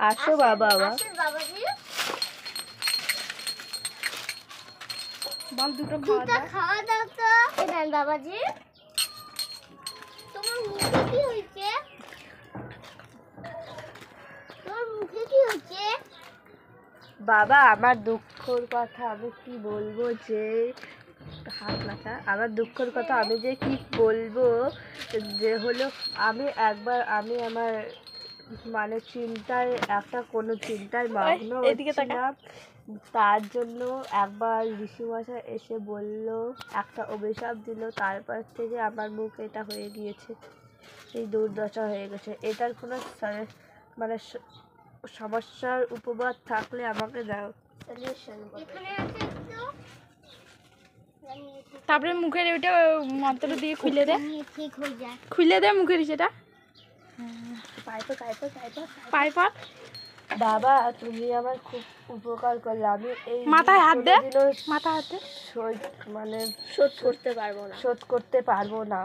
আসো বাবা বল দুটো খাওয়া দাও তো বাবাজি। তোমার মুখে কি হয়েছে? বাবা আমার দুঃখের কথা আমি কি বলবো যে আমার দুঃখের কথা আমি যে কি বলবো যে হলো আমি আমার মানে চিন্তায় কোনো চিন্তায় মগ্ন ছিলাম। তার জন্য একবার ঋষিমশাই এসে বলল, একটা অভিশাপ দিল, তারপর থেকে আমার মুখ এটা হয়ে গিয়েছে, এই দুর্দশা হয়ে গেছে। এটার কোনো মানে সমস্যার উপবাদ থাকলে আমাকে দাও। তারপরে মুখের ওইটা মন্ত্র দিয়ে খুলে দে, খুলে দে মুখের সেটা পাইপ। বাবা তুমি আমার খুব উপকার করলে। আমি এই মাথায় হাত দে, মাথা হাতে মানে শোধ করতে পারবো না।